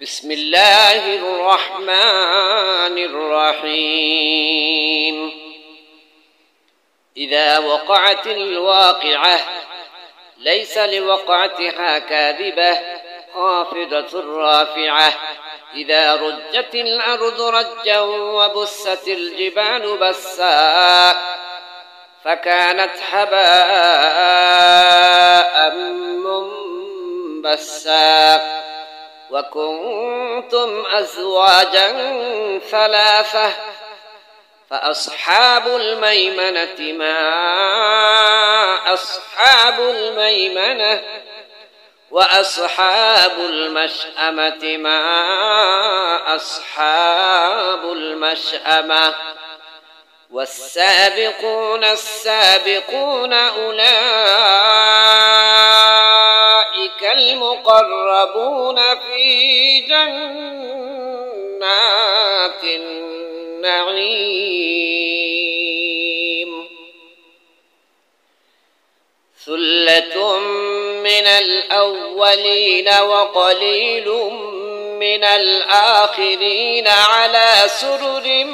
بسم الله الرحمن الرحيم. إذا وقعت الواقعة ليس لوقعتها كاذبة خافضة رافعة. إذا رجت الأرض رجا وبست الجبال بسا فكانت هباء منبسا. وكنتم أزواجا ثلاثة فأصحاب الميمنة ما أصحاب الميمنة وأصحاب المشأمة ما أصحاب المشأمة. والسابقون السابقون أولئك المقربون في جنات النعيم. ثلة من الأولين وقليل من الآخرين على سرر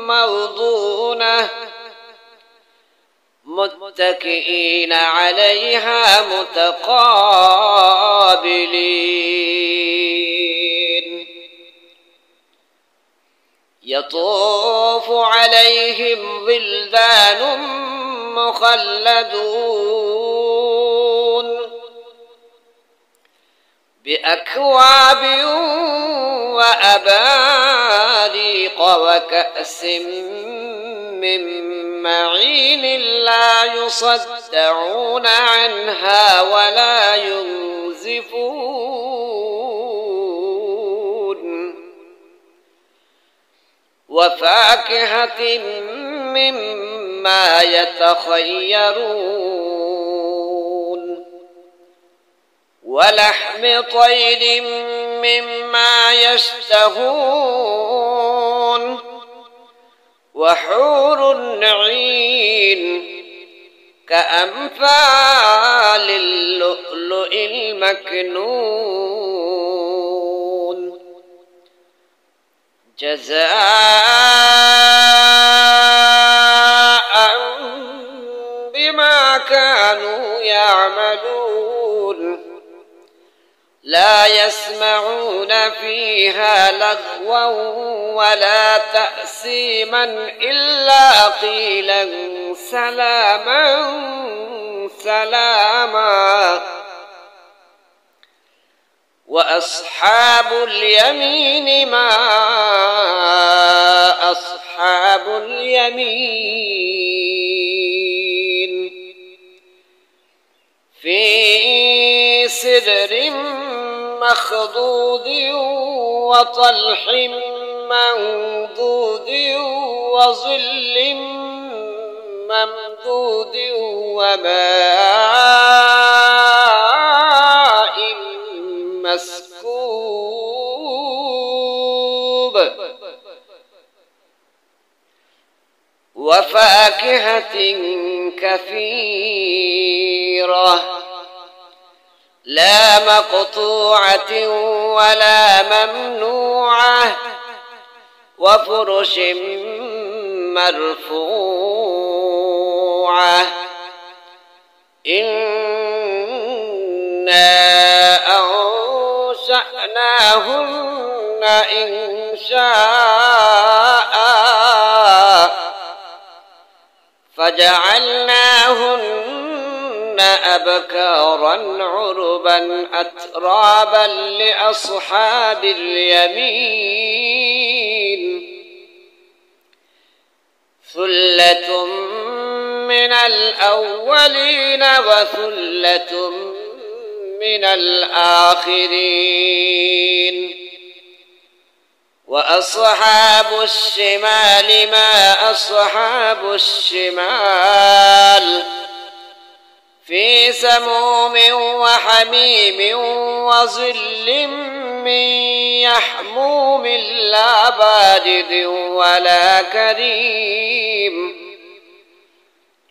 موضونة متكئين عليها متقابلين. يطوف عليهم ولدان مخلدون بأكواب وأباريق وكأس من معين لا يصدعون عنها ولا ينزفون. وفاكهة مما يتخيرون ولحم طير مما يشتهون. وحور عين كأمثال اللؤلؤ المكنون جزاء بما كانوا يعملون. لا يسمعون فيها لغوا ولا تأثيما إلا قيلا سلاما سلاما. وأصحاب اليمين ما أصحاب اليمين في سدر مخضود وطلح منضود وظل ممدود وماء مسكوب وفاكهة كثيرة لا مقطوعة ولا ممنوعة. وفرش مرفوعة. إنا أنشأناهن إنشاء فجعلناهن أبكارا عربا أترابا لأصحاب اليمين. ثلة من الأولين وثلة من الآخرين. وأصحاب الشمال ما أصحاب الشمال في سموم وحميم وظل من يحموم لا بارد ولا كريم.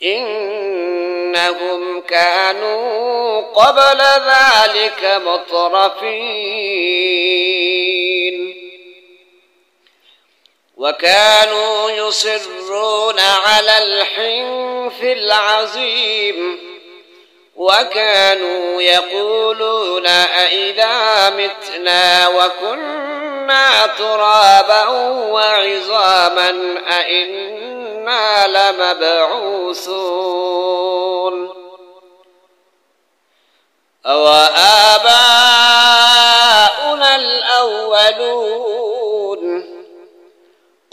إنهم كانوا قبل ذلك مترفين. وكانوا يصرون على الحنث العظيم وكانوا يقولون أئذا متنا وكنا ترابا وعظاما أئنا لمبعوثون أوآباؤنا الأولون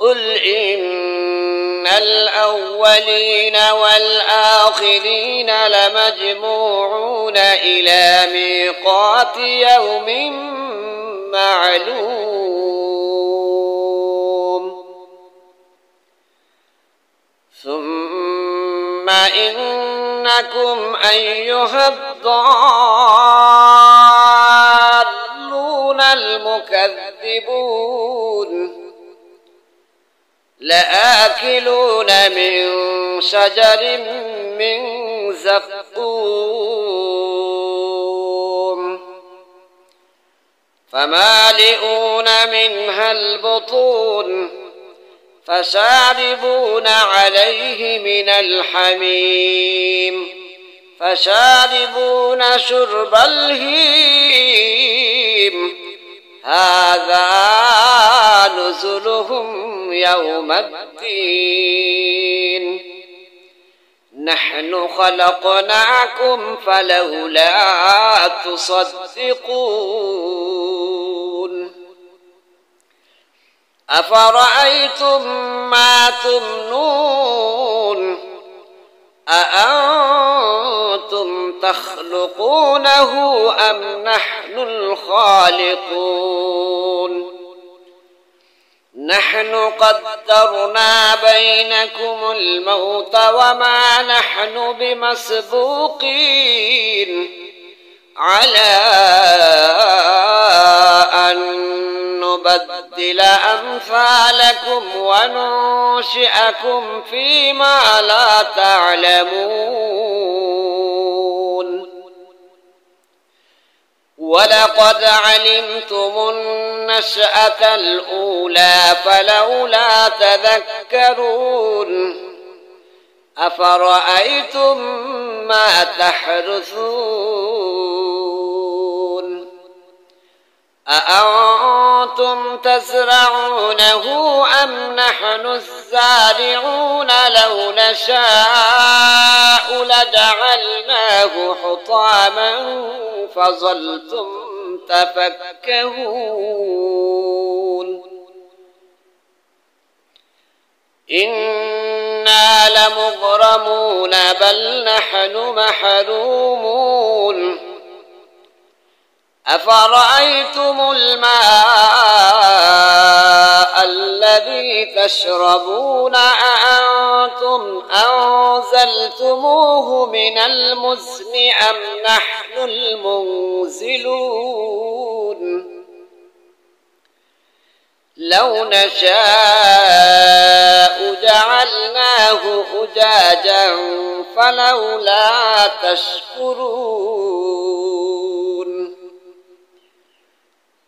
قل إن الأولين والآخرين لمجموعون إلى ميقات يوم معلوم ثم إنكم أيها الضالون المكذبون لآكلون من شجر من زقوم فمالئون منها البطون فشاربون عليه من الحميم فشاربون شرب الهيم هذا نزلهم يوم الدين نحن خلقناكم فلولا تصدقون أفرأيتم ما تمنون أأنتم تخلقونه أم نحن الخالقون نحن قدرنا بينكم الموت وما نحن بمسبوقين على أن نبدل أمثالكم وننشئكم فيما لا تعلمون ولقد علمتم النشأة الأولى فلولا تذكرون أفرأيتم ما تحرثون أأنتم تزرعونه أم نحن الزارعون لو نشاء لجعلناه حطاما فظلتم تفكهون إنا لمغرمون بل نحن محرومون أفرأيتم الماء الذي تشربون أأنتم أنزلتموه من المزن أم نحن المنزلون لو نشاء جعلناه أجاجا فلولا تشكرون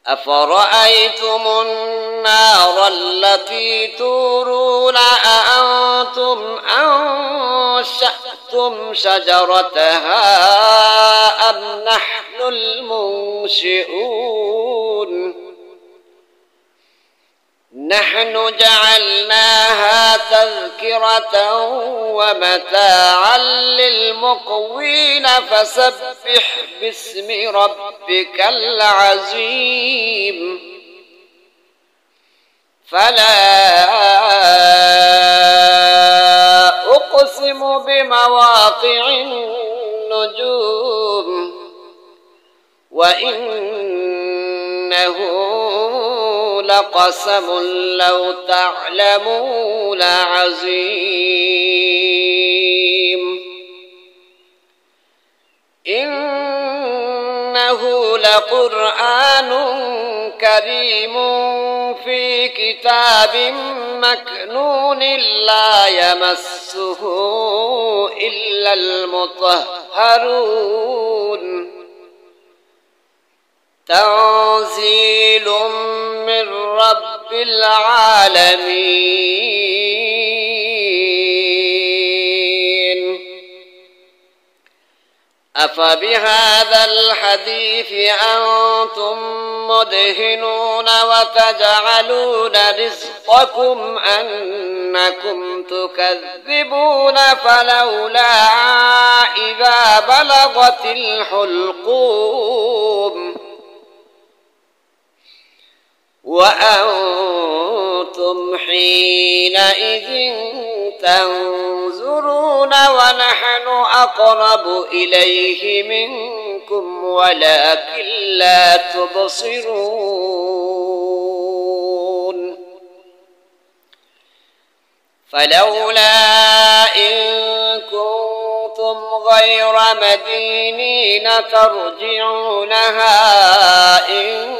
أفرأيتم النار التي تورون أأنتم أنشأتم شجرتها أم نحن المنشئون نحن جعلناها تذكرة ومتاعا للمقوين فسبح باسم ربك العظيم فلا أقسم بمواقع النجوم وإنه لقسم لو تعلمون عظيم إنه لقرآن كريم في كتاب مكنون لا يمسه إلا المطهرون تنزيل من رب رب العالمين. أفبهذا الحديث أنتم مدهنون وتجعلون رزقكم أنكم تكذبون فلولا إذا بلغت الحلقوم وأنتم حينئذ تنظرون ونحن أقرب إليه منكم ولكن لا تبصرون. فلولا إن كنتم غير مدينين ترجعونها إن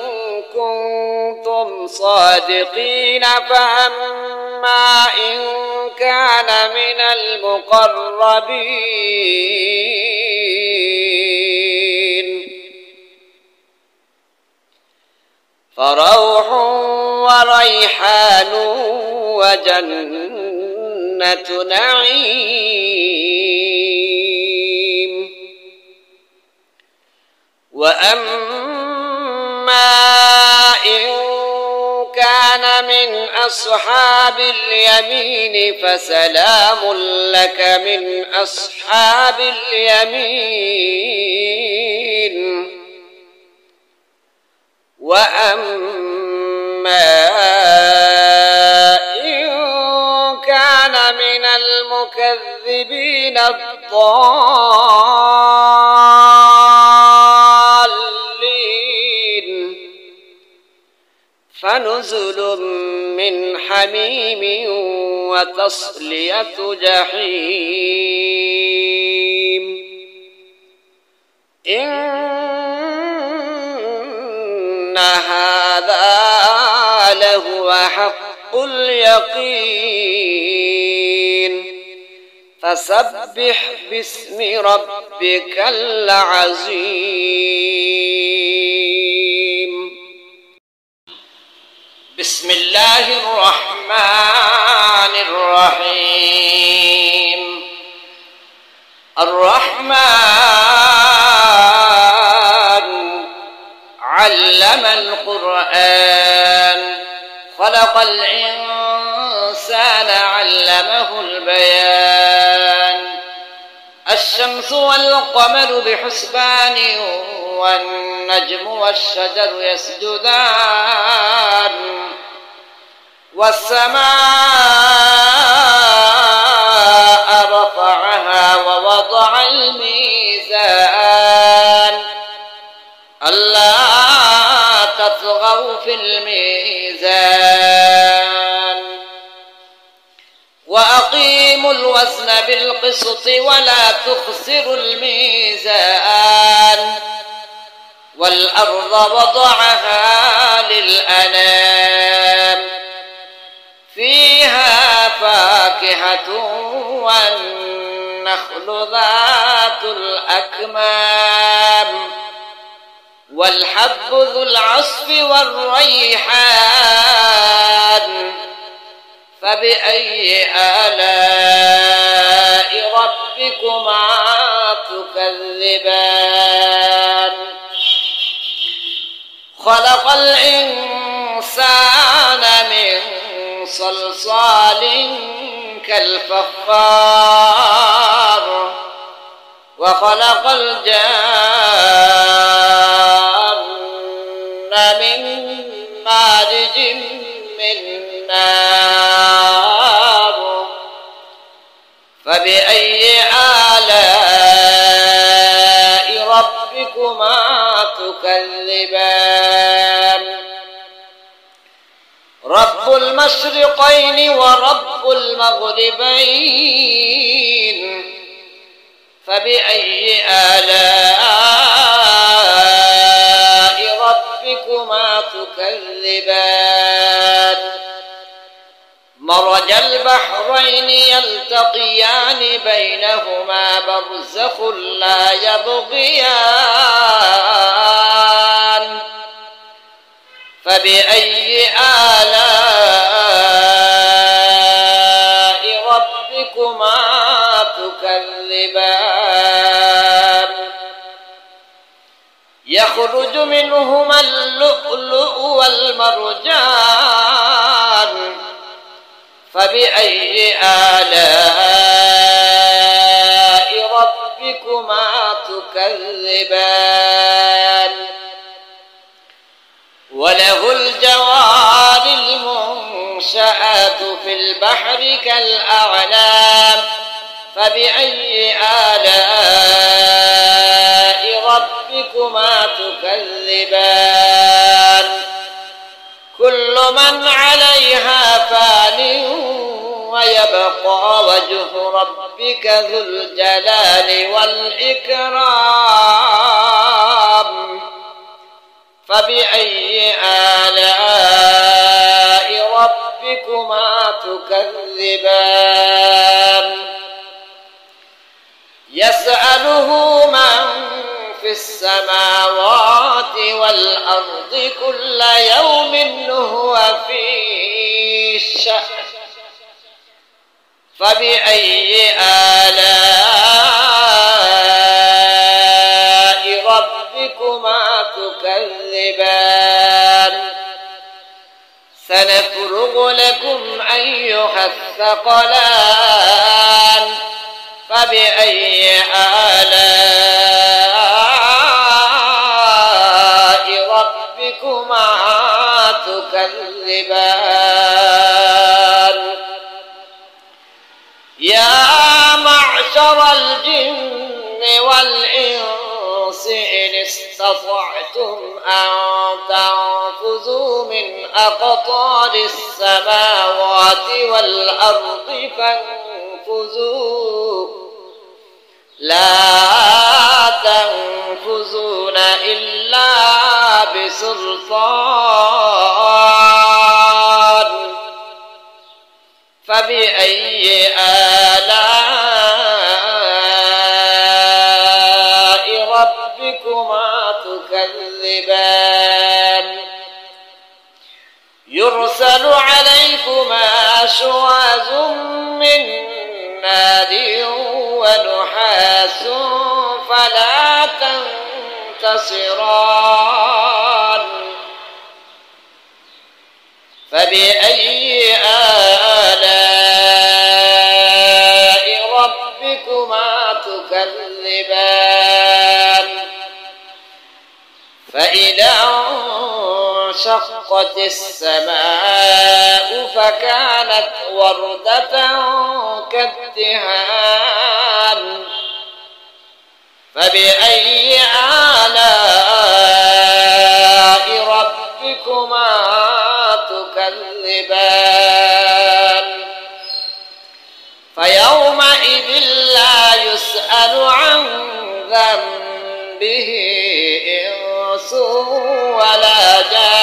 كنتم صادقين، فأما إن كان من المقربين فروح وريحان وجنة نعيم. وأما إن كان من أصحاب اليمين فسلام لك من أصحاب اليمين. وأما إن كان من المكذبين الضالين فنزل من حميم وتصلية جحيم. إن هذا لهو حق اليقين. فسبح باسم ربك العظيم. بسم الله الرحمن الرحيم. الرحمن علم القرآن خلق الإنسان علمه البيان. الشمس والقمر بحسبان والنجم والشجر يسجدان والسماء رفعها ووضع الميزان ألا تطغوا في الميزان وأقيموا الوزن بالقسط ولا تخسروا الميزان. والأرض وضعها للأنام فيها فاكهة والنخل ذات الأكمام والحب ذو العصف والريحان. فبأي آلاء ربكما تكذبان. خلق الإنسان من صلصال كالفخار وخلق الجان من مارج من نار. فبأي آلاء ربكما تكذبان. رب المشرقين ورب المغربين. فبأي آلاء ربكما تكذبان. مرج البحرين يلتقيان بينهما برزخ لا يبغيان. فبأي آلاء ربكما تكذبان يخرج منهما اللؤلؤ والمرجان فبأي آلاء ربكما تكذبان وله الجوار المنشآت في البحر كالأعلام فبأي آلاء ربكما تكذبان كل من عليها فان ويبقى وجه ربك ذو الجلال والإكرام فبأي آلاء ربكما تكذبان يسأله من في السماوات والأرض كل يوم هو في شأن فبأي آلاء ربكما تكذبان سنفرغ لكم أيها الثقلان فبأي آلاء ربكما تكذبان يا معشر الجن والإنس إن استطعتم أن تنفذوا من أقطار السماوات والأرض فانفذوا لا تنفذون إلا بسلطان فبأي آلاء ربكما تكذبان يرسل عليكما شواظ من نار ونحاس فلا تنتصران فبأي آلاء ربكما تكذبان فإذا انشقت السماء فكانت وردة كالدهان فبأي آلاء ربكما تكذبان فيومئذ لا يسأل عن ذنبه إنس ولا جان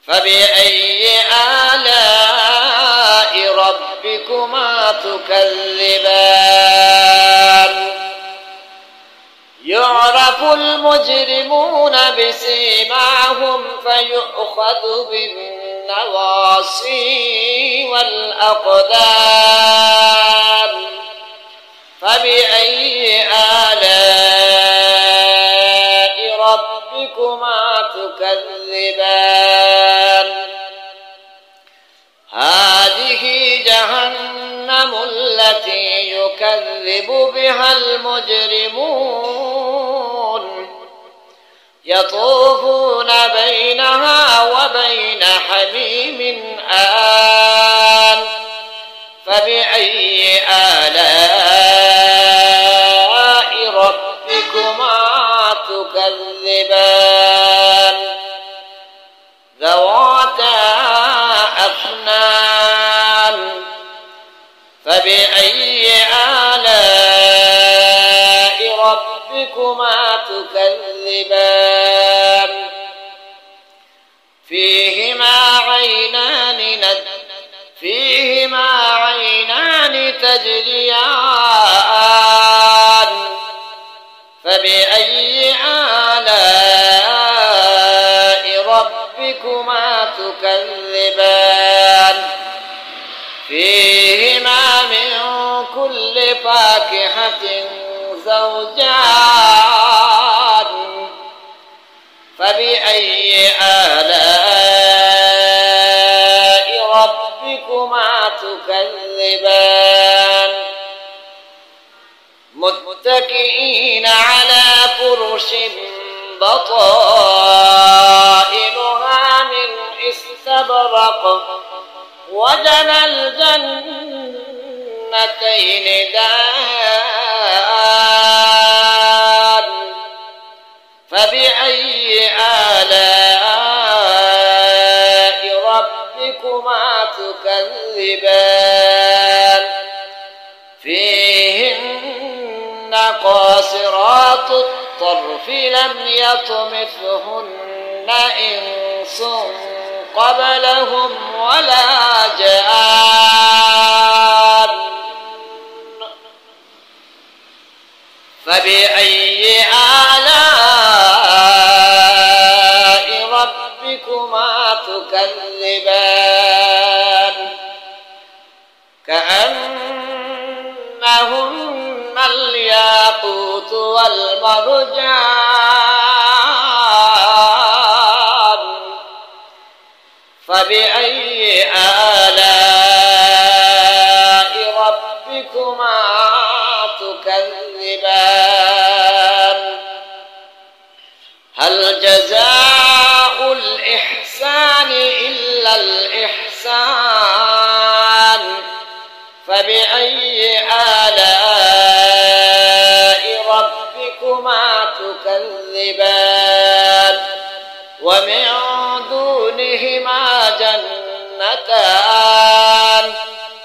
فبأي آلاء ربكما تكذبان يعرف المجرمون بسيماهم فيؤخذ بالنواصي والأقدام فبأي آلاء ربكما تكذبان هذه جهنم التي يكذب بها المجرمون يطوفون بينها وبين حميم آن فبأي آلاء ربكما تكذبان ذواتا أفنان فبأي آلاء ربكما تكذبان فيهما عينان تجريان فبأي آلاء ربكما تكذبان فيهما من كل فاكهة زوجان فبأي آلاء ربكما تكذبان متكئين على فرش بطائنها من استبرق وجنى الجنتين دان فبأي آلاء ربكما تكذبان فيهن قاصرات الطرف لم يطمثهن إنس قبلهم ولا جان فبأي آلاء ربكما تكذبان كأنهن الياقوت والمرجان فبأي آلاء ربكما تكذبان هل جزاء الإحسان إلا الإحسان فبأي آلاء ربكما تكذبان ومن دونهما جنتان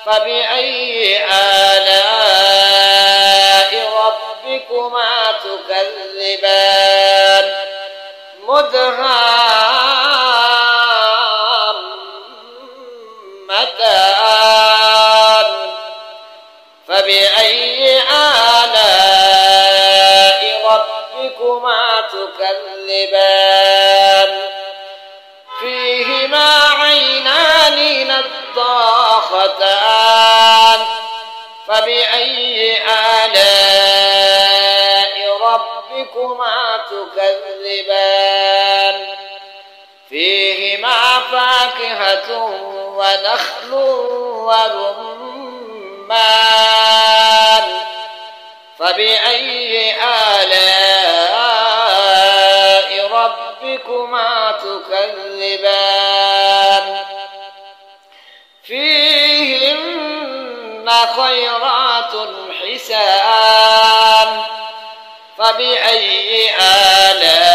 فبأي آلاء ربكما تكذبان مدهامتان فبأي آلاء ربكما تكذبان فيهما عينان نضاختان فبأي آلاء ربكما تكذبان فيهما فاكهة ونخل ورمان فبأي آلاء ربكما تكذبان فيهن خيرات حسان فبأي آلاء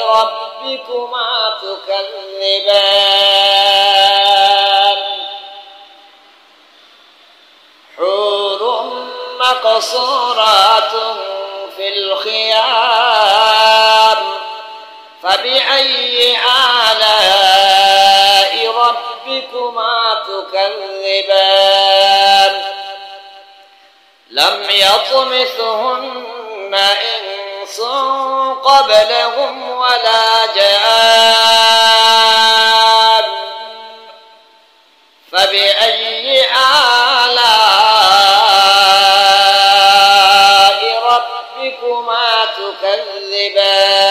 ربكما تكذبان حور مقصورات في الخيام فبأي آلاء ربكما تكذبان لم يطمثهن إنس قبلهم ولا جان فبأي آلاء ربكما تكذبان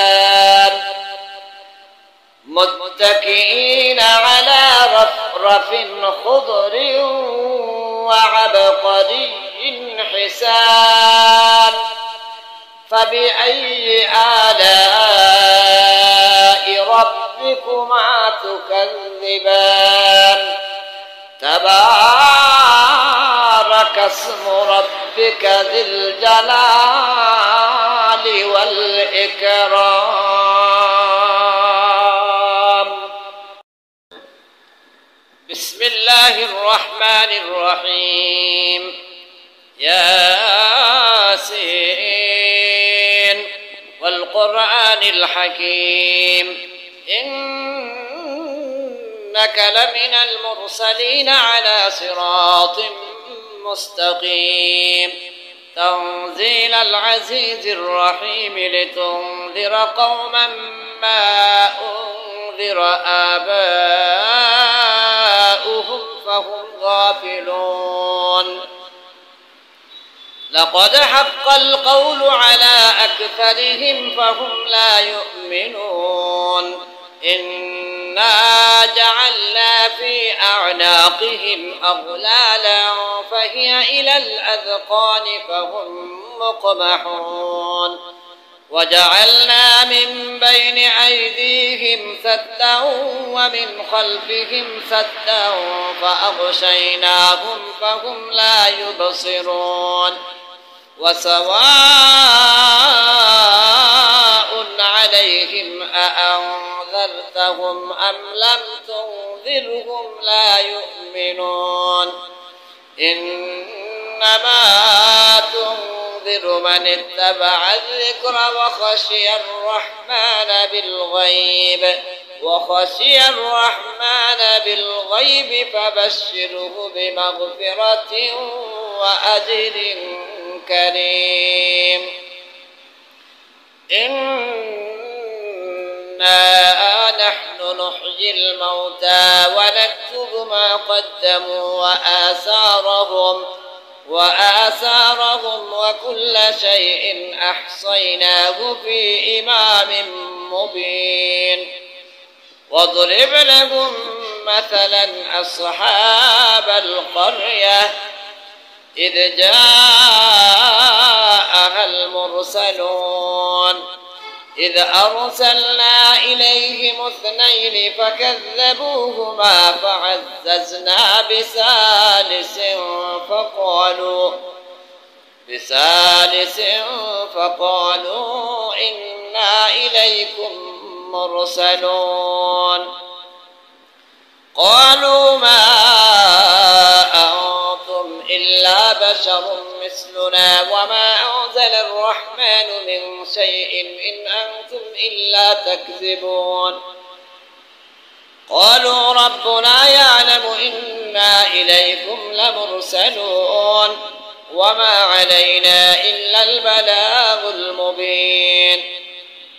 متكئين على رفرف خضر وعبقري حسان فبأي آلاء ربكما تكذبان تبارك اسم ربك ذي الجلال والإكرام بسم الله الرحمن الرحيم ياسين والقرآن الحكيم إنك لمن المرسلين على صراط مستقيم تنزيل العزيز الرحيم لتنذر قوما ما أنذر آباؤهم فهم غافلون لقد حق القول على أكثرهم فهم لا يؤمنون إنا جعلنا في أعناقهم أغلالا فهي إلى الأذقان فهم مقمحون وجعلنا من بين أيديهم سدا ومن خلفهم سدا فأغشيناهم فهم لا يبصرون وسواء عليهم أأنذرتهم أم لم تنذرهم لا يؤمنون إنما تنذر من اتبع الذكر وخشي الرحمن بالغيب فبشره بمغفرة وأجر كريم إنا نحن نحيي الموتى ونكتب ما قدموا وآثارهم وكل شيء أحصيناه في إمام مبين واضرب لهم مثلا أصحاب القرية إذ جاءها المرسلون إذ أرسلنا إليهم 2 فكذبوهما فعززنا بثالث فقالوا إنا إليكم مرسلون قالوا ما أنتم إلا بشر مثلنا وما أنزل الرحمن من شيء إن أنتم إلا تكذبون قالوا ربنا يعلم إنا إليكم لمرسلون وما علينا إلا البلاغ المبين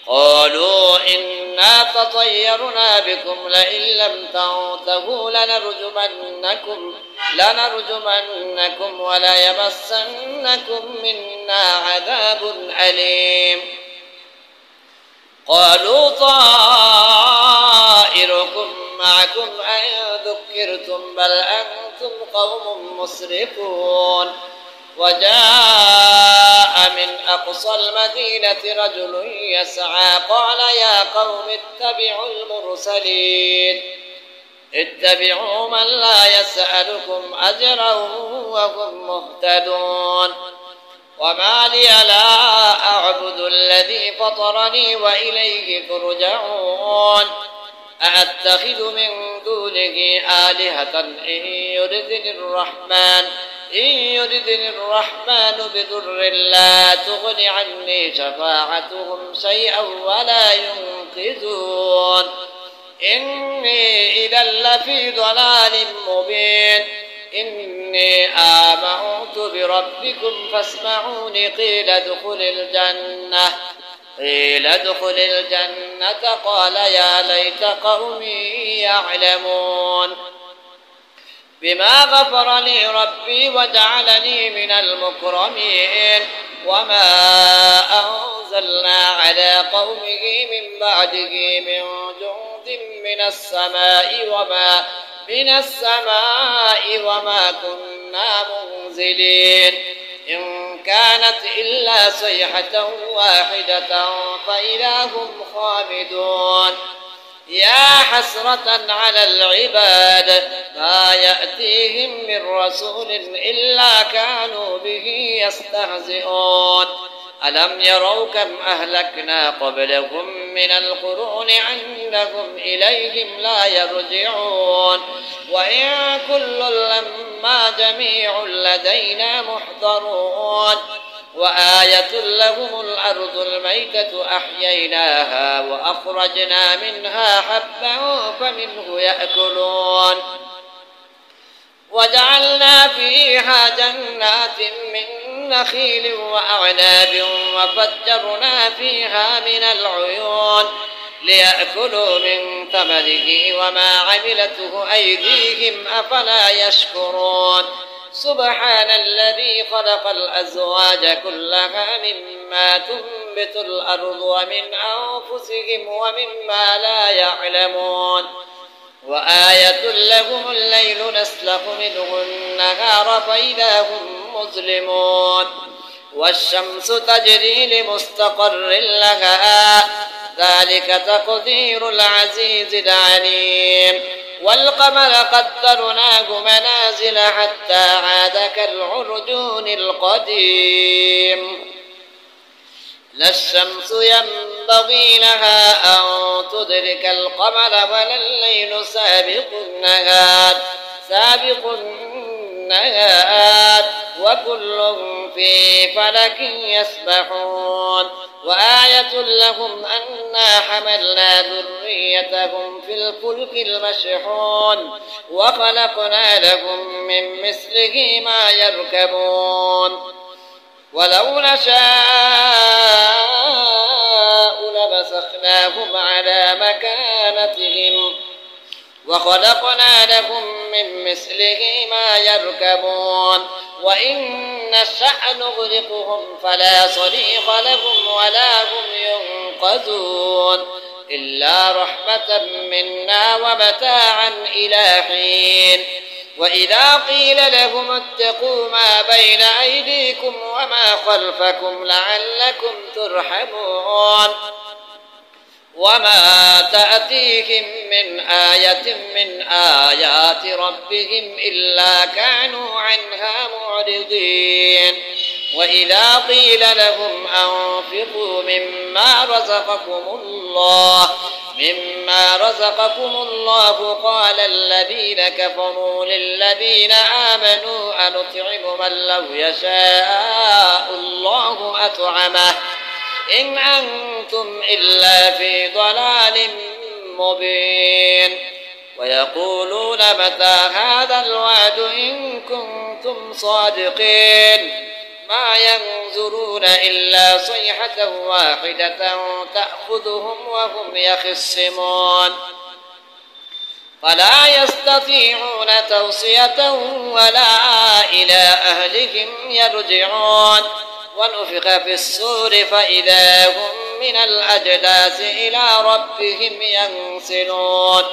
قالوا إنا تطيرنا بكم لئن لم تنتهوا لنرجمنكم وليمسنكم منا عذاب أليم قالوا طائركم معكم أن ذكرتم بل أنتم قوم مسرفون وجاء من أقصى المدينة رجل يسعى قال يا قوم اتبعوا من لا يسألكم أجرا وهم مهتدون وما لي لا أعبد الذي فطرني وإليه ترجعون أأتخذ من دونه آلهة إن يردني الرحمن بضر لا تغن عني شفاعتهم شيئا ولا ينقذون إني إذا لفي ضلال مبين إني آمنت بربكم فاسمعوني قيل ادخل الجنة قال يا ليت قومي يعلمون بما غفر لي ربي وجعلني من المكرمين وما أنزلنا على قومه من بعده من جند من السماء وما كنا منزلين إن كانت إلا صيحة واحدة فإذا هم خامدون يا حسرة على العباد ما يأتيهم من رسول إلا كانوا به يستهزئون ألم يروا كم أهلكنا قبلهم من القرون أنهم إليهم لا يرجعون وإن كل لما جميع لدينا محضرون وآية لهم الأرض الميتة أحييناها وأخرجنا منها حبا فمنه يأكلون وجعلنا فيها جنات من نخيل وأعناب وفجرنا فيها من العيون ليأكلوا من ثمره وما عملته أيديهم أفلا يشكرون سبحان الذي خلق الأزواج كلها مما تنبت الأرض ومن أنفسهم ومما لا يعلمون وآية لهم الليل نسلخ منه النهار فإذا هم مظلمون والشمس تجري لمستقر لها ذلك تقدير العزيز العليم والقمر قدرناه منازل حتى عاد كالعرجون القديم لا الشمس ينبغي لها أن تدرك القمر ولا الليل سابق النهار وكل في فلك يسبحون وآية لهم أنا حملنا ذريتهم في الفلك المشحون وخلقنا لهم من مثله ما يركبون ولو نشاء لمسخناهم على مكانتهم وخلقنا لهم من مثله ما يركبون وإن نشأ نغرقهم فلا صريخ لهم ولا هم ينقذون إلا رحمة منا ومتاعا إلى حين وإذا قيل لهم اتقوا ما بين أيديكم وما خلفكم لعلكم ترحمون وما تأتيهم من آية من آيات ربهم إلا كانوا عنها معرضين وإذا قيل لهم أنفقوا مما رزقكم الله قال الذين كفروا للذين آمنوا أنطعم من لو يشاء الله أطعمه إن أنتم إلا في ضلال مبين ويقولون متى هذا الوعد إن كنتم صادقين ما ينظرون إلا صيحة واحدة تأخذهم وهم يخصمون فلا يستطيعون توصية ولا إلى أهلهم يرجعون ونفخ في الصور فإذا هم من الأجداث إلى ربهم ينسلون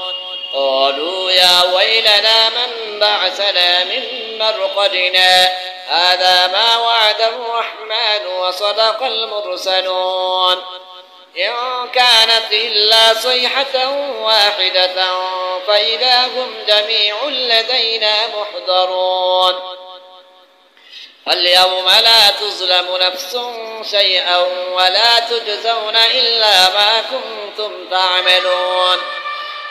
قالوا يا ويلنا من بعثنا من مرقدنا هذا ما وعد الرحمن وصدق المرسلون إن كانت إلا صيحة واحدة فإذا هم جميع لدينا محضرون فاليوم لا تظلم نفس شيئا ولا تجزون إلا ما كنتم تعملون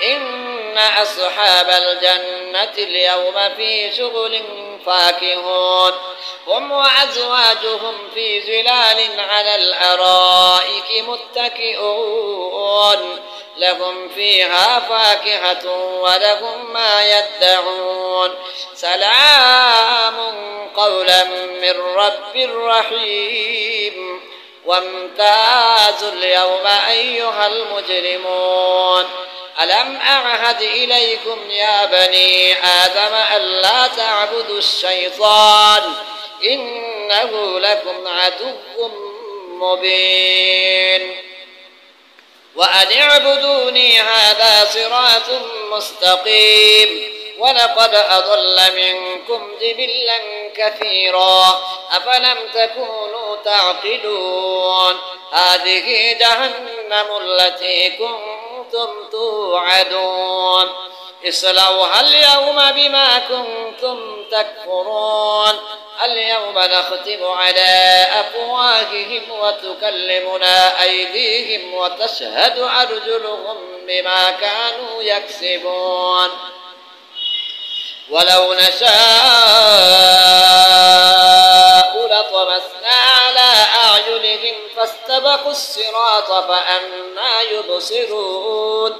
إن أصحاب الجنة اليوم في شغل فاكهون هم وأزواجهم في ظلال على الأرائك متكئون لهم فيها فاكهة ولهم ما يدعون سلام قولا من رب رحيم وامتازوا اليوم أيها المجرمون ألم أعهد إليكم يا بني آدم ألا تعبدوا الشيطان إنه لكم عدو مبين وأن اعبدوني هذا صراط مستقيم ولقد أضل منكم جبلا كثيرا أفلم تكونوا تعقلون هذه جهنم التي كنتم توعدون اصلوها اليوم بما كنتم تكفرون اليوم نختم على أفواههم وتكلمنا أيديهم وتشهد أرجلهم بما كانوا يكسبون ولو نشاء لطمسنا على أعينهم فاستبقوا الصراط فأنى يبصرون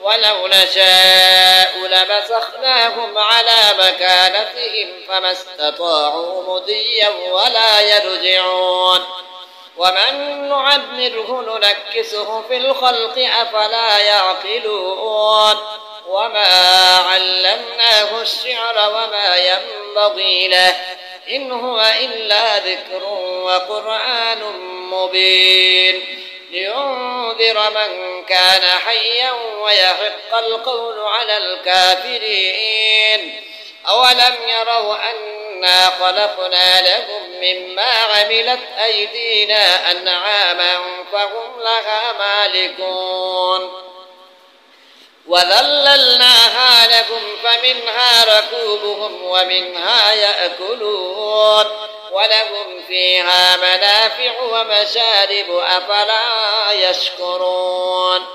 ولو نشاء لمسخناهم على مكانتهم فما استطاعوا مضيا ولا يرجعون ومن نعمره ننكسه في الخلق أفلا يعقلون وما علمناه الشعر وما ينبغي له إن هو إلا ذكر وقرآن مبين لينذر من كان حيا ويحق القول على الكافرين أولم يروا أنا خلقنا لهم مما عملت أيدينا أنعاما فهم لها مالكون وذللناها لهم فمنها ركوبهم ومنها يأكلون ولهم فيها منافع ومشارب أفلا يشكرون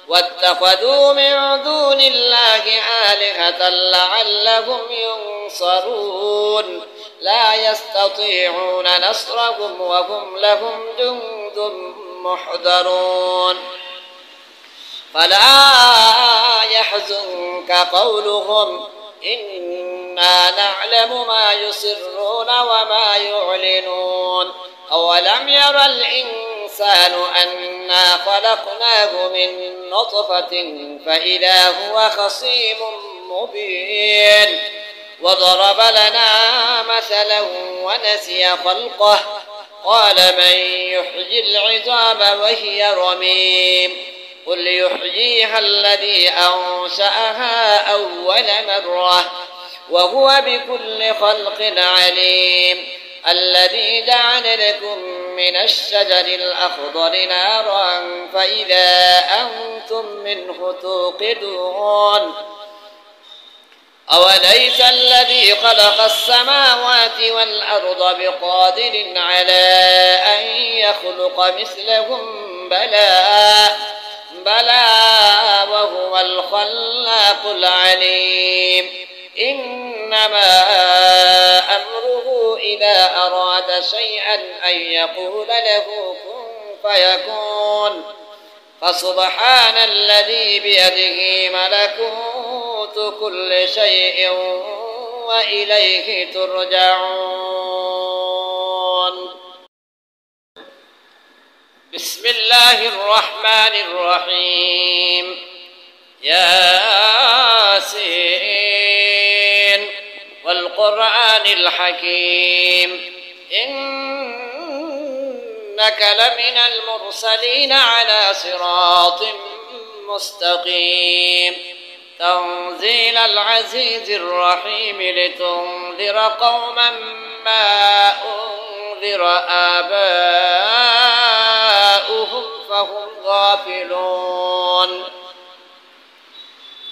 واتخذوا من دون الله آلهة لعلهم ينصرون لا يستطيعون نصرهم وهم لهم جند محضرون فلا يحزنك قولهم إنا نعلم ما يسرون وما يعلنون أولم ير الإنسان أنا خلقناه من نطفة فإذا هو خصيم مبين وضرب لنا مثلا ونسي خلقه قال من يحيي العظام وهي رميم قل يحييها الذي أنشأها أول مرة وهو بكل خلق عليم الذي جعل لكم من الشجر الأخضر نارا فإذا أنتم منه توقدون أوليس الذي خلق السماوات والأرض بقادر على أن يخلق مثلهم بلى وهو الخلاق العليم إنما أمره إذا أراد شيئا أن يقول له كن فيكون فسبحان الذي بيده ملكوت كل شيء وإليه ترجعون بسم الله الرحمن الرحيم ياسين والقرآن الحكيم إنك لمن المرسلين على صراط مستقيم تنزيل العزيز الرحيم لتنذر قوما ما أنذر آباؤهم فهم غافلون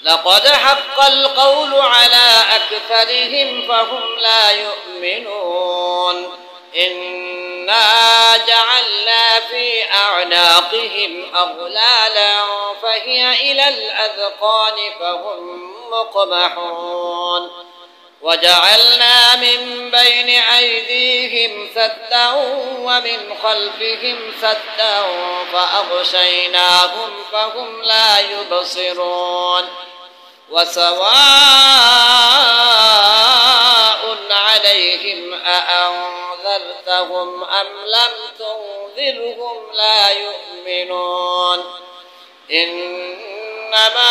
لقد حق القول على أكثرهم فهم لا يؤمنون إنا جعلنا في أعناقهم أغلالا فهي إلى الأذقان فهم مقمحون وجعلنا من بين أيديهم سدا ومن خلفهم سدا فأغشيناهم فهم لا يبصرون وسواء عليهم أأنذرتهم أم لم تنذرهم لا يؤمنون إنما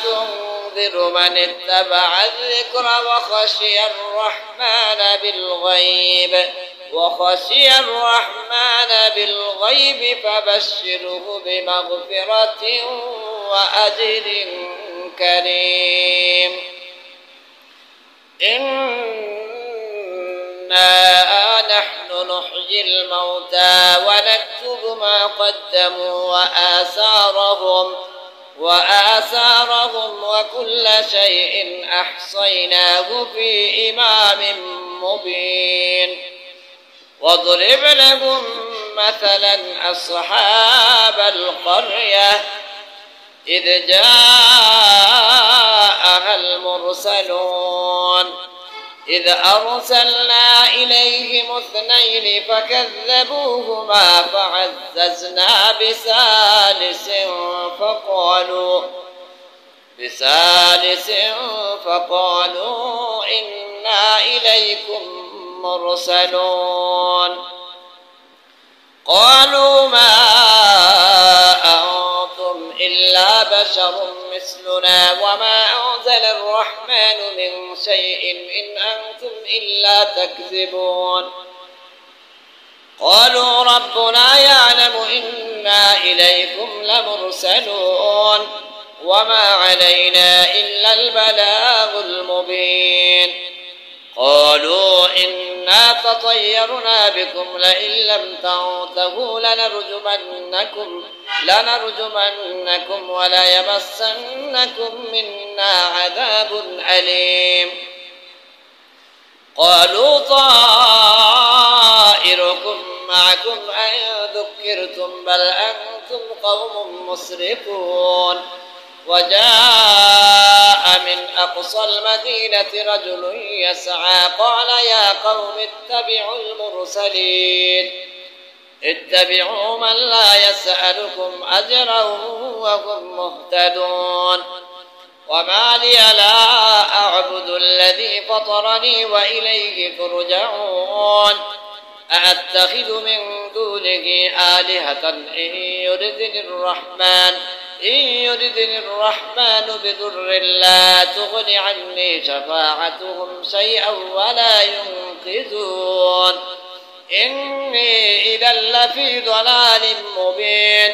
تنذر من اتبع الذكر وخشي الرحمن بالغيب فبشره بمغفرة وأجر كريم إنا نحن نحيي الموتى ونكتب ما قدموا وآثارهم وكل شيء أحصيناه في إمام مبين واضرب لهم مثلا أصحاب القرية إذ جاءها المرسلون إذ أرسلنا إليهم 2 فكذبوهما فعززنا بثالث بثالث فقالوا إنا إليكم مرسلون قالوا ما أنتم إلا بشر مثلنا وما أنزل الرحمن من شيء إن أنتم إلا تكذبون قالوا ربنا يعلم إنا إليكم لمرسلون وما علينا إلا البلاغ المبين قالوا إنا تطيرنا بكم لئن لم تنتهوا لنرجمنكم وليمسنكم منا عذاب أليم قالوا طائركم معكم أن ذكرتم بل أنتم قوم مسرفون وجاء من أقصى المدينة رجل يسعى قال يا قوم اتبعوا من لا يسألكم أجرا وهم مهتدون وما لي لا أعبد الذي فطرني وإليه ترجعون أأتخذ من دونه آلهة إن يردني الرحمن بضر لا تغن عني شفاعتهم شيئا ولا ينقذون إني إذا لفي ضلال مبين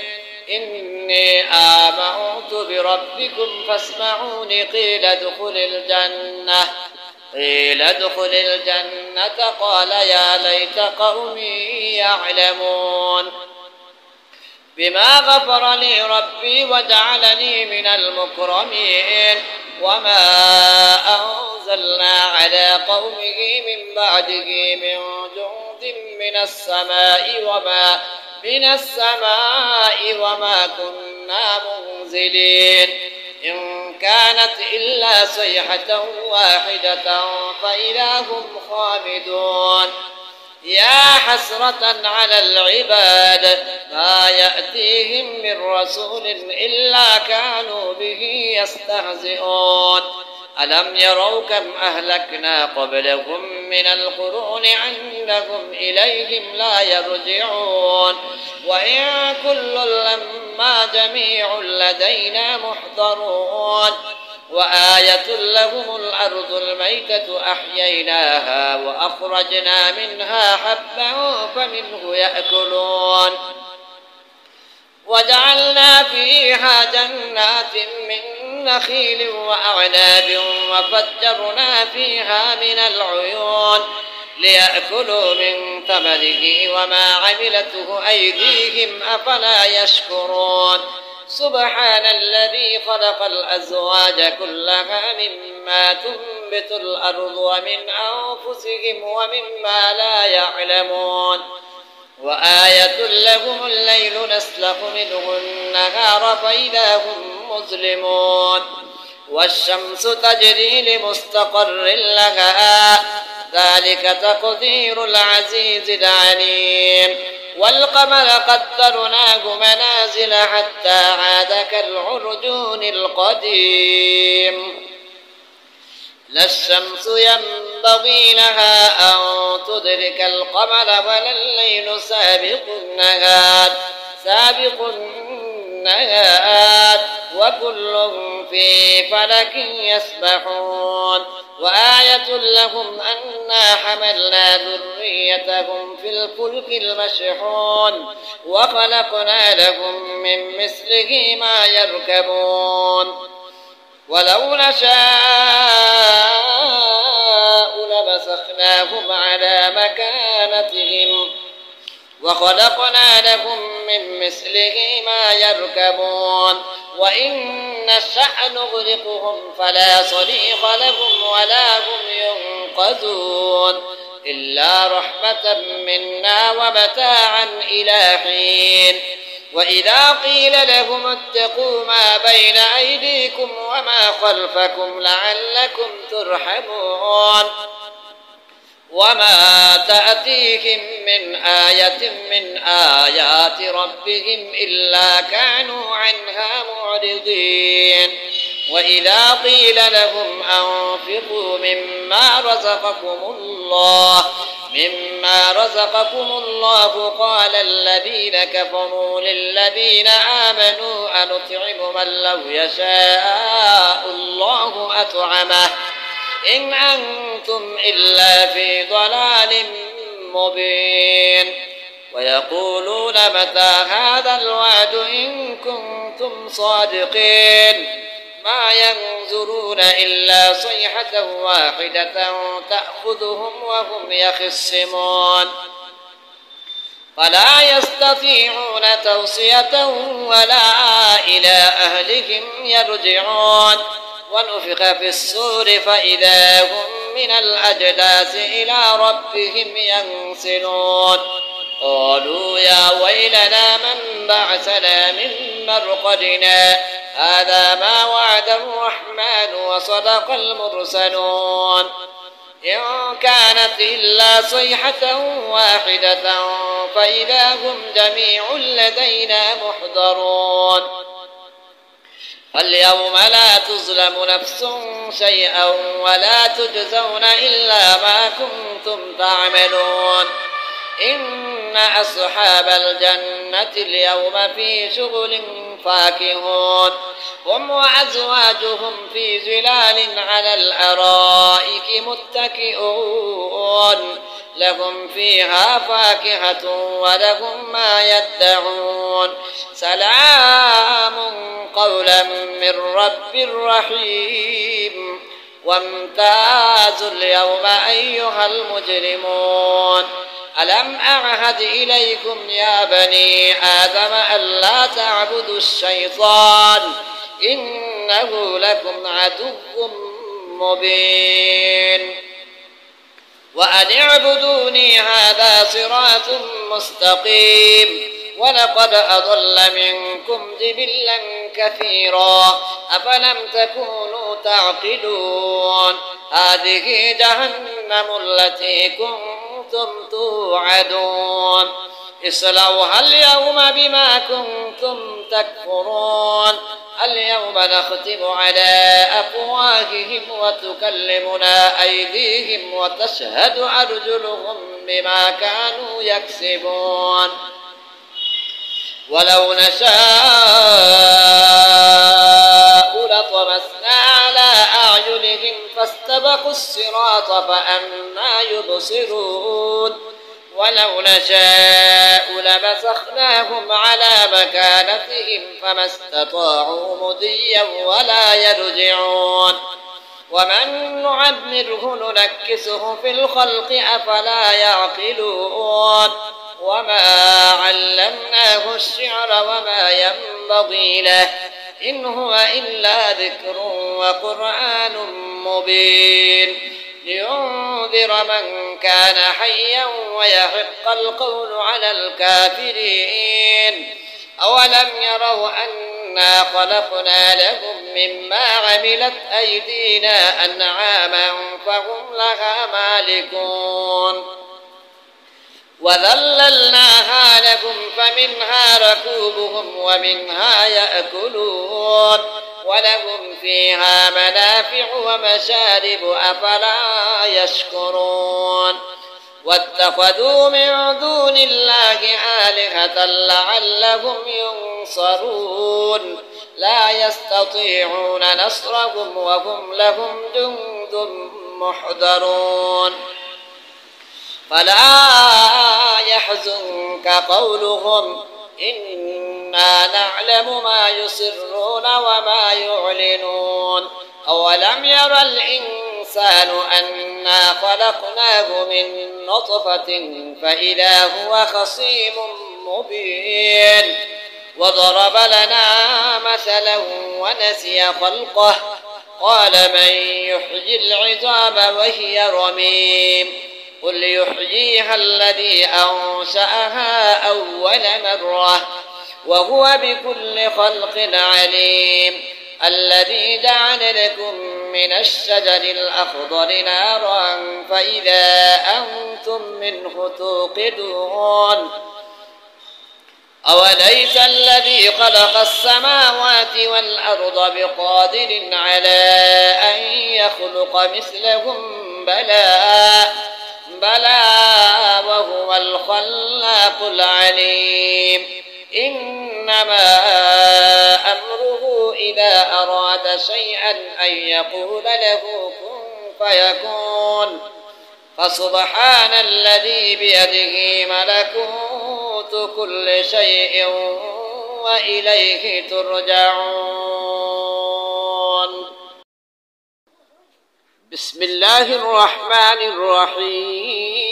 إني آمنت بربكم فاسمعون قيل ادخل الجنة قال يا ليت قومي يعلمون بما غفر لي ربي وجعلني من المكرمين وما أنزلنا على قومه من بعده من جند من السماء وما كنا منزلين إن كانت إلا صيحة واحدة فإذا هم خامدون يا حسرة على العباد ما يأتيهم من رسول إلا كانوا به يستهزئون ألم يروا كم أهلكنا قبلهم من القرون أنهم إليهم لا يرجعون وإن كل لما جميع لدينا محضرون وآية لهم الأرض الميتة أحييناها وأخرجنا منها حبا فمنه يأكلون وجعلنا فيها جنات من نخيل وأعناب وفجرنا فيها من العيون ليأكلوا من ثمره وما عملته أيديهم أفلا يشكرون سبحان الذي خلق الأزواج كلها مما تنبت الأرض ومن أنفسهم ومما لا يعلمون وآية لهم الليل نسلخ منه النهار فإذا هم مظلمون والشمس تجري لمستقر لها ذلك تقدير العزيز العليم والقمر قدرناه منازل حتى عاد كالعرجون القديم لا الشمس ينبغي لها أن تدرك القمر ولا الليل سابق النهار وكل في فلك يسبحون وآية لهم أنا حملنا ذريتهم في الفلك المشحون وخلقنا لهم من مثله ما يركبون ولو نشاء لمسخناهم على مكانتهم وخلقنا لهم من مثله ما يركبون وإن نشأ نغرقهم فلا صريخ لهم ولا هم ينقذون إلا رحمة منا ومتاعا إلى حين وإذا قيل لهم اتقوا ما بين أيديكم وما خلفكم لعلكم ترحمون وما تأتيهم من آية من آيات ربهم إلا كانوا عنها معرضين وإذا قيل لهم أنفقوا مما رزقكم الله قال الذين كفروا للذين آمنوا أنطعم من لو يشاء الله أطعمه إن أنتم إلا في ضلال مبين ويقولون متى هذا الوعد إن كنتم صادقين ما ينظرون إلا صيحة واحدة تأخذهم وهم يخصمون فلا يستطيعون توصية ولا إلى أهلهم يرجعون ونفخ في الصور فإذا هم من الأجداث إلى ربهم ينسلون قالوا يا ويلنا من بعثنا من مرقدنا هذا ما وعد الرحمن وصدق المرسلون إن كانت إلا صيحة واحدة فإذا هم جميع لدينا محضرون فاليوم لا تظلم نفس شيئا ولا تجزون إلا ما كنتم تعملون إن أصحاب الجنة اليوم في شغل فاكهون هم وأزواجهم في ظلال على الأرائك متكئون لهم فيها فاكهة ولهم ما يدعون سلام قولا من رب رحيم وامتازوا اليوم أيها المجرمون ألم أعهد إليكم يا بني آدم ألا تعبدوا الشيطان إنه لكم عدو مبين وأن اعبدوني هذا صراط مستقيم ولقد أضل منكم جبلا كثيرا أفلم تكونوا تعقلون هذه جهنم التي كنتم توعدون اصلوها اليوم بما كنتم تكفرون اليوم نختم على أفواههم وتكلمنا أيديهم وتشهد أرجلهم بما كانوا يكسبون ولو نشاء لطمسنا على أعينهم فاستبقوا الصراط فأنى يبصرون ولو نشاء لمسخناهم على مكانتهم فما استطاعوا مضيا ولا يرجعون ومن نعمره ننكسه في الخلق أفلا يعقلون وما علمناه الشعر وما ينبغي له إن هو إلا ذكر وقرآن مبين لينذر من كان حيا ويحق القول على الكافرين أولم يروا أنا خلقنا لهم مما عملت أيدينا أنعاما فهم لها مالكون وذللناها لكم فمنها ركوبهم ومنها يأكلون ولهم فيها منافع ومشارب أفلا يشكرون واتخذوا من دون الله آلهة لعلهم ينصرون لا يستطيعون نصرهم وهم لهم جند محضرون فلا يحزنك قولهم إنا نعلم ما يسرون وما يعلنون أولم ير الإنسان أنا خلقناه من نطفة فإذا هو خصيم مبين وضرب لنا مثلا ونسي خلقه قال من يحيي العظام وهي رميم قل يحييها الذي أنشأها أول مرة وهو بكل خلق عليم الذي جعل لكم من الشجر الأخضر نارا فإذا أنتم منه توقدون أولم أوليس الذي خلق السماوات والأرض بقادر على أن يخلق مثلهم بلى وهو الخلاق العليم إنما أمره إذا أراد شيئا أن يقول له كن فيكون فسبحان الذي بيده ملكوت كل شيء وإليه ترجعون. بسم الله الرحمن الرحيم.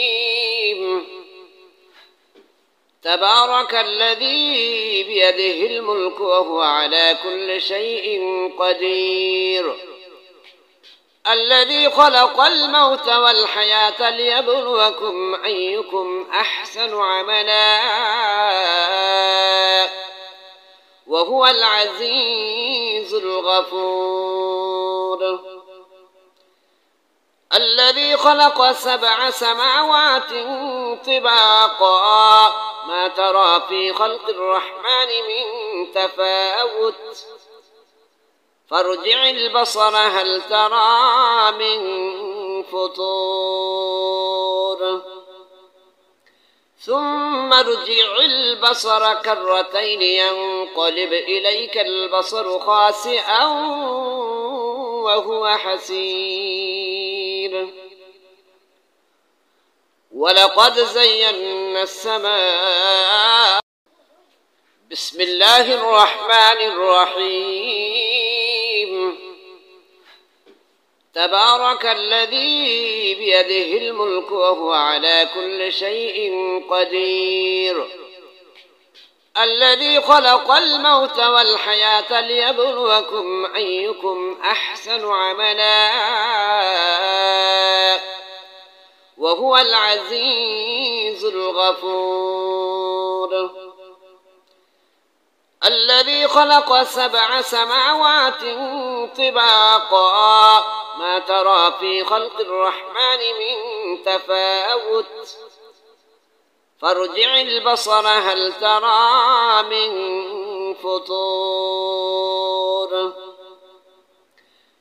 تبارك الذي بيده الملك وهو على كل شيء قدير الذي خلق الموت والحياة ليبلوكم أيكم أحسن عملا وهو العزيز الغفور الذي خلق 7 سماوات طباقا ما ترى في خلق الرحمن من تفاوت فارجع البصر هل ترى من فطور ثم ارجع البصر كرتين ينقلب إليك البصر خاسئا وهو حسير ولقد زينا السماء. بسم الله الرحمن الرحيم. تبارك الذي بيده الملك وهو على كل شيء قدير الذي خلق الموت والحياة ليبلوكم أيكم أحسن عملا وهو العزيز الغفور الذي خلق 7 سماوات طباقا ما ترى في خلق الرحمن من تفاوت فارجع البصر هل ترى من فطور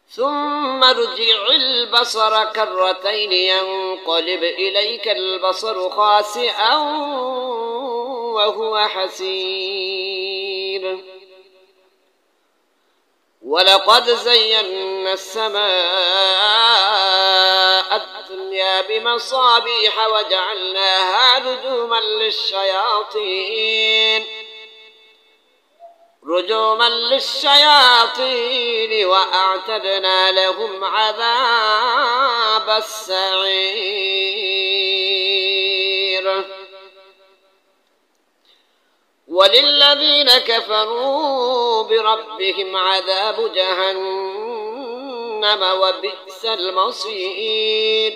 ثم ارجع البصر كرتين ينقلب إليك البصر خاسئا وهو حسير ولقد زينا السماء الدنيا بمصابيح وجعلناها رجوما للشياطين وأعتدنا لهم عذاب السعير وللذين كفروا بربهم عذاب جهنم وبئس المصير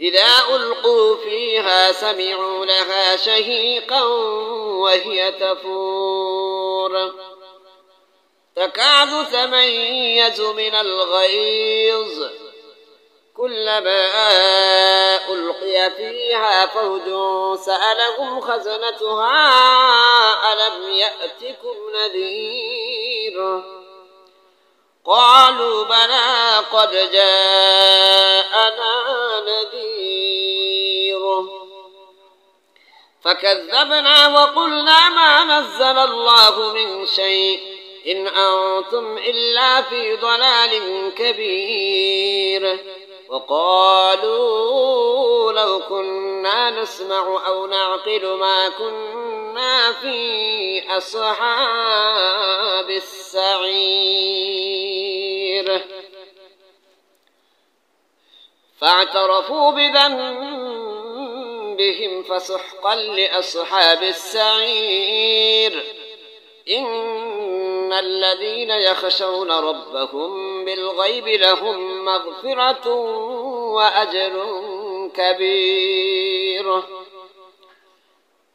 إذا ألقوا فيها سمعوا لها شهيقا وهي تفور تكاد تميز من الغيظ كلما ألقي فيها فوج سألهم خزنتها ألم يأتكم نذير قالوا بلى قد جاءنا نذير فكذبنا وقلنا ما نزل الله من شيء إن أنتم إلا في ضلال كبير وقالوا لو كنا نسمع أو نعقل ما كنا في أصحاب السعير فاعترفوا بذنبهم فسحقا لأصحاب السعير إن الذين يخشون ربهم بالغيب لهم مغفرة وأجر كبير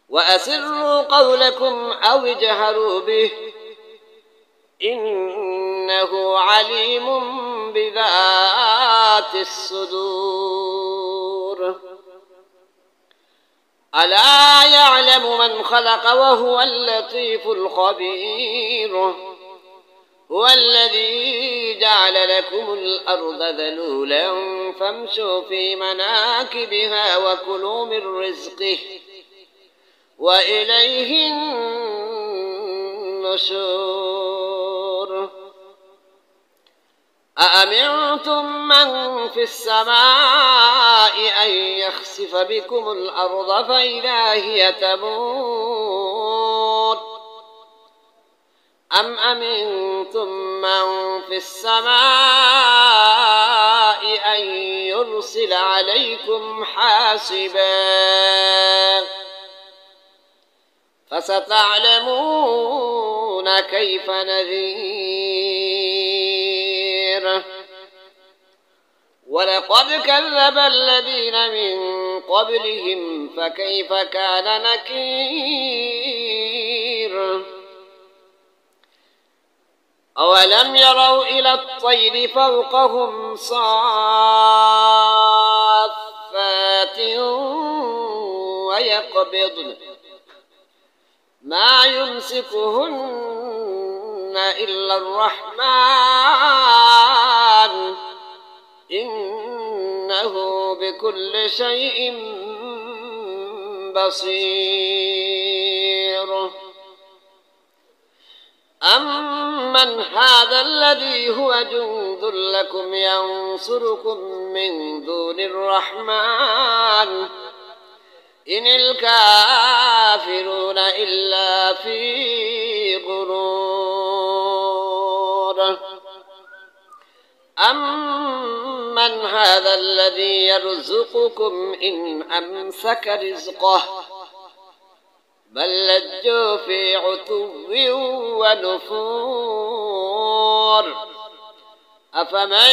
وأسروا قولكم أو اجهروا به إنه عليم بذات الصدور ألا يعلم من خلق وهو اللطيف الخبير هو الذي جعل لكم الأرض ذلولا فامشوا في مناكبها وكلوا من رزقه وإليه النشور أأمنتم من في السماء أن يخسف بكم الأرض فإذا هي تمور أم أمنتم من في السماء أن يرسل عليكم حاسبا فستعلمون كيف نذير ولقد كذب الذين من قبلهم فكيف كان نكير أولم يروا إلى الطير فوقهم صافات ويقبضن ما يمسكهن إلا الرحمن إنه بكل شيء بصير أمن هذا الذي هو جند لكم ينصركم من دون الرحمن إن الكافرون إلا في غرور أمن هذا الذي يرزقكم إن أمسك رزقه بل لجوا في عتو ونفور أفمن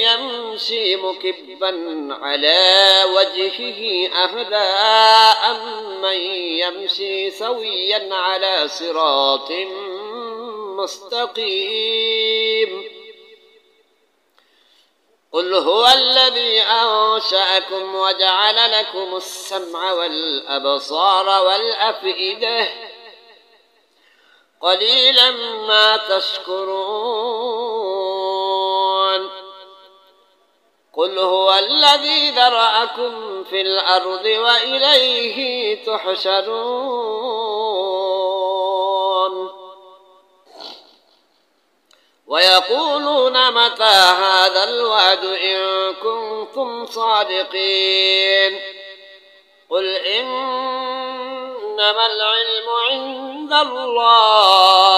يمشي مكبا على وجهه أهدى أمن يمشي سويا على صراط مستقيم قل هو الذي أنشأكم وجعل لكم السمع والأبصار والأفئدة قليلا ما تشكرون قل هو الذي ذرأكم في الأرض وإليه تحشرون ويقولون متى هذا الوعد إن كنتم صادقين قل إنما العلم عند الله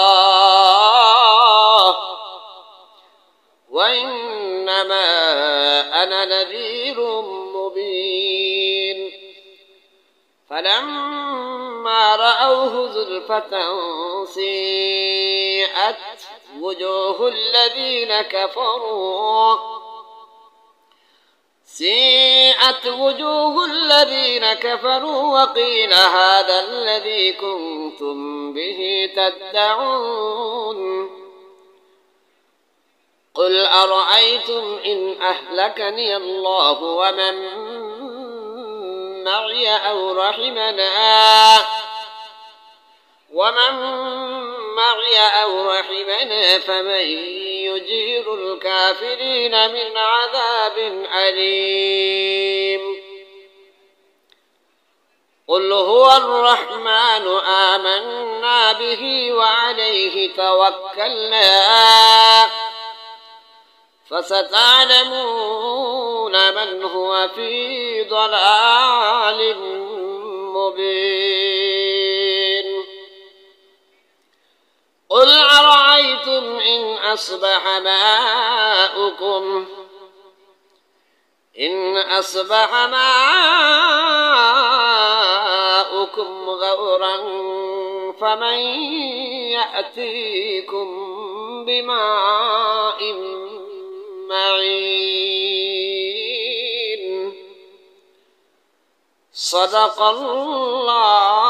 وإنما أنا نذير مبين فلما رأوه زلفة سيئت وجوه الذين كفروا وقيل هذا الذي كنتم به تدعون قل أرأيتم إن أهلكني الله ومن معي أو رحمنا فمن يجير الكافرين من عذاب أليم قل هو الرحمن آمنا به وعليه توكلنا فستعلمون من هو في ضلال مبين قل أرأيتم إن أصبح ماؤكم غورا فمن يأتيكم بماء معين صدق الله